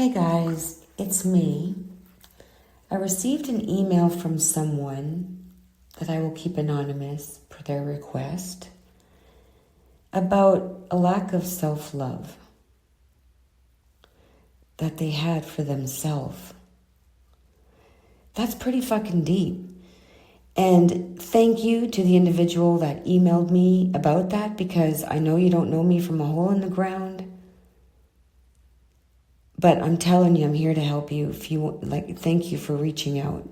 Hey guys, it's me. I received an email from someone that I will keep anonymous per their request about a lack of self-love that they had for themselves. That's pretty fucking deep. And thank you to the individual that emailed me about that, because I know you don't know me from a hole in the ground. But I'm telling you, I'm here to help you. If you like, thank you for reaching out.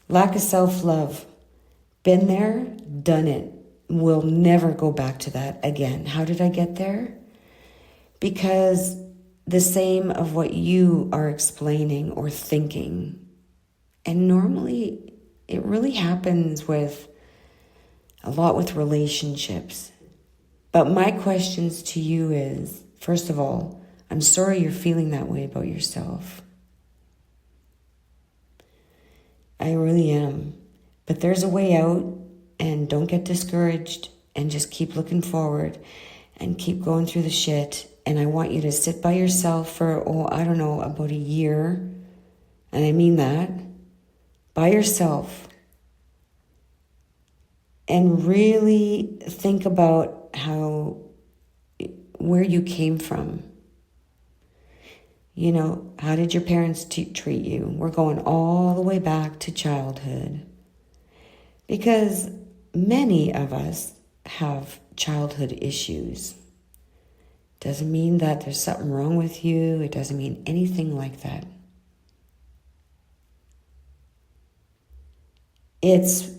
Lack of self-love. Been there, done it. Will never go back to that again. How did I get there? Because the same of what you are explaining or thinking. And normally it really happens with a lot with relationships. But my questions to you is, first of all, I'm sorry you're feeling that way about yourself. I really am. But there's a way out, and don't get discouraged, and just keep looking forward and keep going through the shit. And I want you to sit by yourself for, about a year. And I mean that. By yourself. And really think about where you came from. You know, how did your parents treat you? We're going all the way back to childhood. Because many of us have childhood issues. Doesn't mean that there's something wrong with you. It doesn't mean anything like that. It's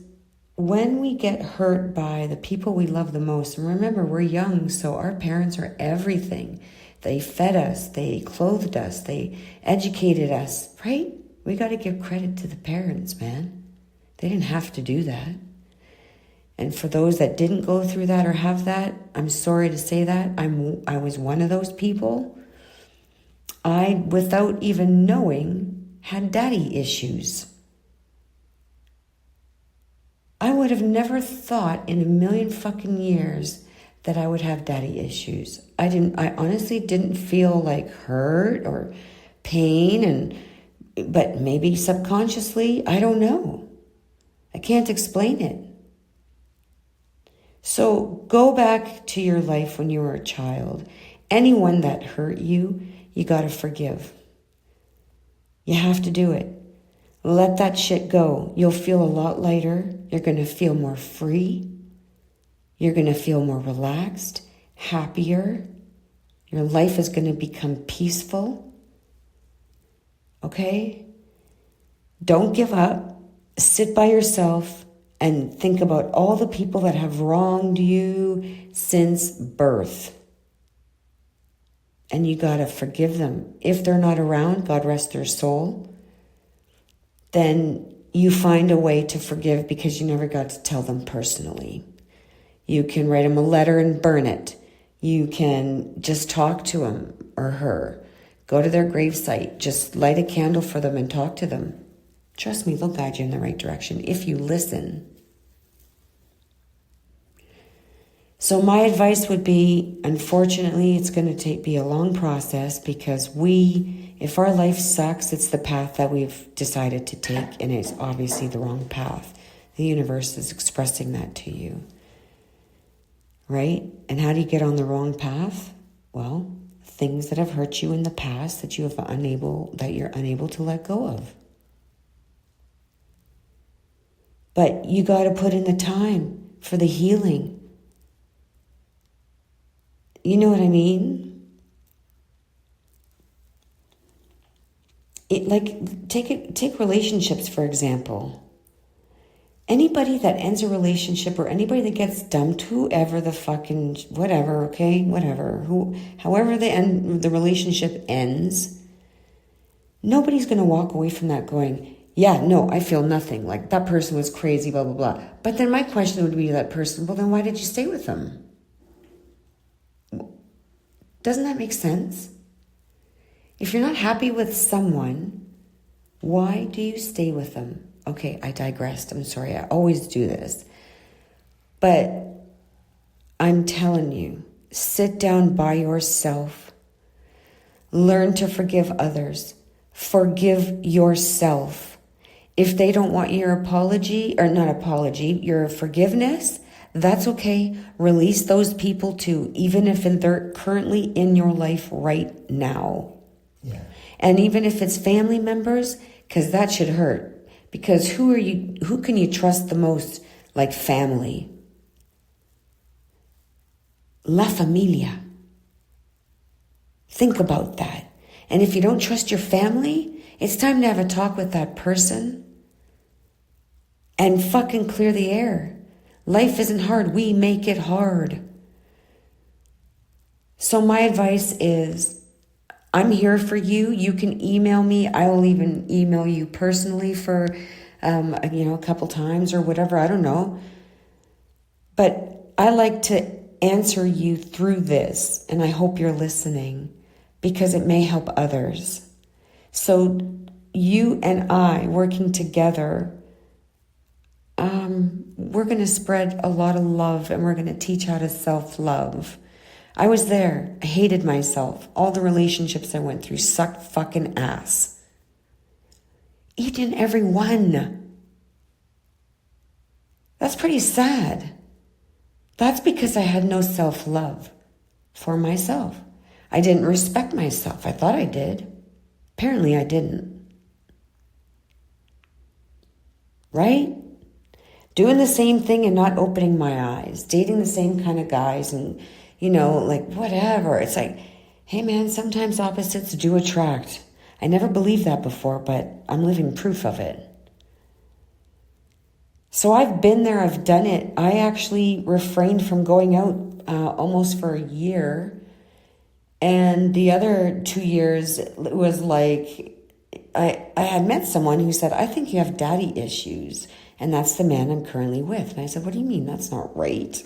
when we get hurt by the people we love the most. And remember, we're young, so our parents are everything. They fed us, they clothed us, they educated us, right? We got to give credit to the parents, man. They didn't have to do that. And for those that didn't go through that or have that, I'm sorry to say that. I was one of those people. I, without even knowing, had daddy issues. I would have never thought in a million fucking years that I would have daddy issues. I honestly didn't feel like hurt or pain, but maybe subconsciously, I don't know. I can't explain it. So go back to your life when you were a child. Anyone that hurt you, you got to forgive. You have to do it. Let that shit go. You'll feel a lot lighter. You're going to feel more free. You're going to feel more relaxed, happier. Your life is going to become peaceful. Okay? Don't give up. Sit by yourself and think about all the people that have wronged you since birth. And you got to forgive them. If they're not around, God rest their soul, then you find a way to forgive because you never got to tell them personally. You can write them a letter and burn it. You can just talk to him or her. Go to their gravesite. Just light a candle for them and talk to them. Trust me, they'll guide you in the right direction if you listen. So my advice would be, unfortunately, it's going to be a long process because if our life sucks, it's the path that we've decided to take, and it's obviously the wrong path. The universe is expressing that to you. Right? And how do you get on the wrong path? Well, things that have hurt you in the past that you're unable to let go of. But you got to put in the time for the healing. You know what I mean? Take relationships, for example. Anybody that ends a relationship or anybody that gets dumped, whoever the fucking whatever, okay, whatever, however the relationship ends, nobody's going to walk away from that going, yeah, no, I feel nothing. Like that person was crazy, blah, blah, blah. But then my question would be to that person, well, then why did you stay with them? Doesn't that make sense? If you're not happy with someone, why do you stay with them? Okay, I digressed. I'm sorry. I always do this. But I'm telling you, sit down by yourself. Learn to forgive others. Forgive yourself. If they don't want your apology, or not apology, your forgiveness, that's okay. Release those people too, even if they're currently in your life right now. Yeah. And even if it's family members, because that should hurt. Because who can you trust the most? Like family. La familia. Think about that. And if you don't trust your family, it's time to have a talk with that person and fucking clear the air. Life isn't hard. We make it hard. So my advice is, I'm here for you. You can email me. I will even email you personally for, a couple times or whatever. I don't know. But I like to answer you through this, and I hope you're listening because it may help others. So you and I working together, we're going to spread a lot of love, and we're going to teach how to self-love. I was there. I hated myself. All the relationships I went through sucked fucking ass. Each and every one. That's pretty sad. That's because I had no self-love for myself. I didn't respect myself. I thought I did. Apparently I didn't. Right? Doing the same thing and not opening my eyes. Dating the same kind of guys and, whatever. It's like, hey man, sometimes opposites do attract. I never believed that before, but I'm living proof of it. So I've been there, I've done it. I actually refrained from going out almost for a year. And the other 2 years was like, I had met someone who said, I think you have daddy issues. And that's the man I'm currently with. And I said, what do you mean? That's not right.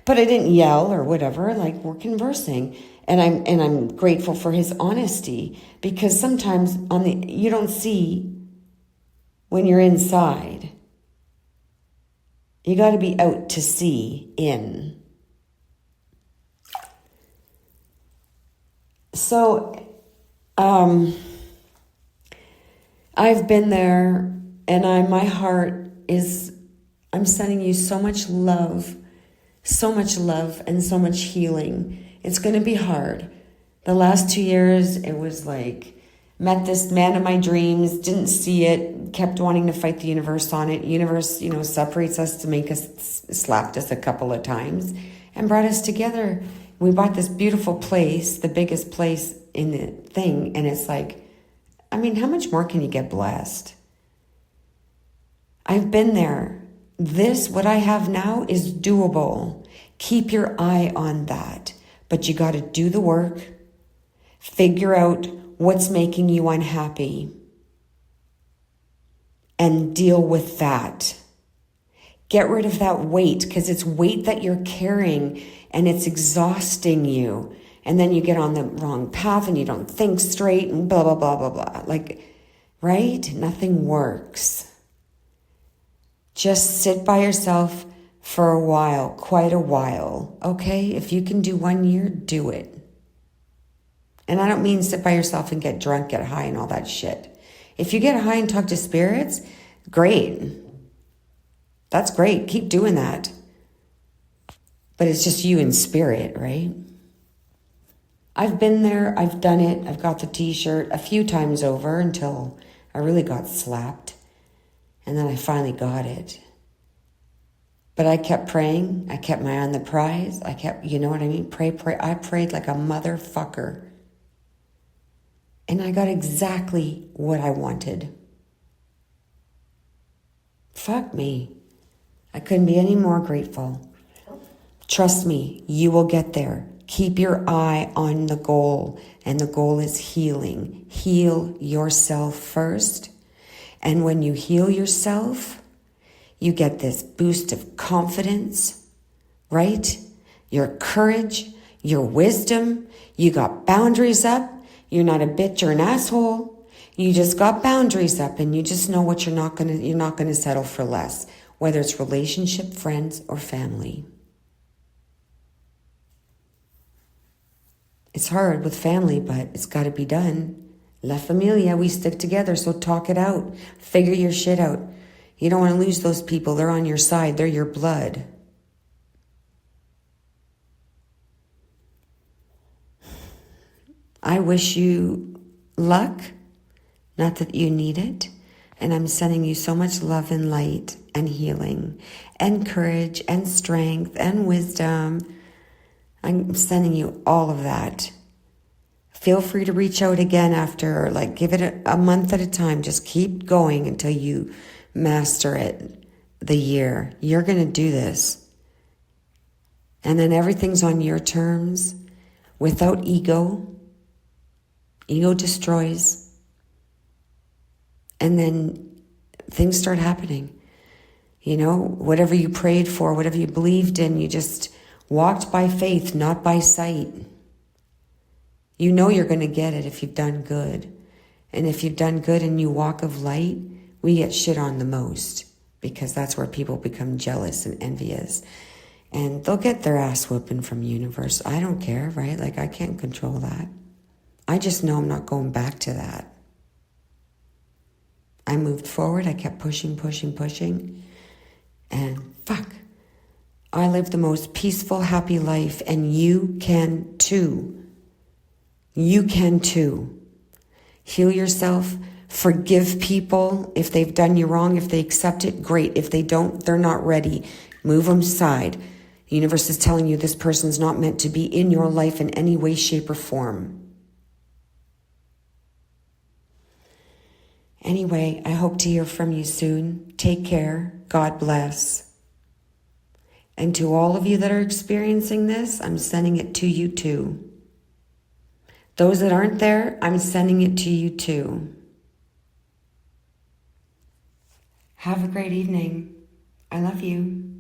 But I didn't yell or whatever, like we're conversing. And I'm grateful for his honesty, because sometimes you don't see when you're inside. You got to be out to see in. So, I've been there, and my heart is, I'm sending you so much love and so much healing. It's going to be hard. The last 2 years, it was like, met this man of my dreams, didn't see it, kept wanting to fight the universe on it. Universe, separates us to make us, slapped us a couple of times and brought us together. We bought this beautiful place, the biggest place in the thing. And it's like, how much more can you get blessed? I've been there. What I have now is doable. Keep your eye on that. But you got to do the work. Figure out what's making you unhappy. And deal with that. Get rid of that weight, because it's weight that you're carrying and it's exhausting you. And then you get on the wrong path and you don't think straight and blah, blah, blah, blah, blah. Right? Nothing works. Just sit by yourself for a while, quite a while, okay? If you can do 1 year, do it. And I don't mean sit by yourself and get drunk, get high and all that shit. If you get high and talk to spirits, great. That's great. Keep doing that. But it's just you in spirit, right? I've been there. I've done it. I've got the t-shirt a few times over until I really got slapped. And then I finally got it. But I kept praying. I kept my eye on the prize. I kept, you know what I mean? Pray. I prayed like a motherfucker. And I got exactly what I wanted. Fuck me. I couldn't be any more grateful. Trust me, you will get there. Keep your eye on the goal. And the goal is healing. Heal yourself first. And when you heal yourself, you get this boost of confidence, right? Your courage, your wisdom. You got boundaries up. You're not a bitch or an asshole. You just got boundaries up, and you just know what you're not gonna settle for less, whether it's relationship, friends, or family. It's hard with family, but it's got to be done. La familia, we stick together, so talk it out. Figure your shit out. You don't want to lose those people. They're on your side. They're your blood. I wish you luck, not that you need it. And I'm sending you so much love and light and healing and courage and strength and wisdom. I'm sending you all of that. Feel free to reach out again after, like, give it a month at a time. Just keep going until you master it, the year. You're going to do this. And then everything's on your terms, without ego. Ego destroys. And then things start happening. You know, whatever you prayed for, whatever you believed in, you just walked by faith, not by sight. You know you're going to get it if you've done good. And if you've done good and you walk of light, we get shit on the most, because that's where people become jealous and envious. And they'll get their ass whooping from universe. I don't care, right? Like, I can't control that. I just know I'm not going back to that. I moved forward. I kept pushing. And fuck, I lived the most peaceful, happy life. And you can too. You can too. Heal yourself. Forgive people if they've done you wrong. If they accept it, great. If they don't, they're not ready. Move them aside. The universe is telling you this person's not meant to be in your life in any way, shape, or form. Anyway, I hope to hear from you soon. Take care. God bless. And to all of you that are experiencing this, I'm sending it to you too. Those that aren't there, I'm sending it to you too. Have a great evening. I love you.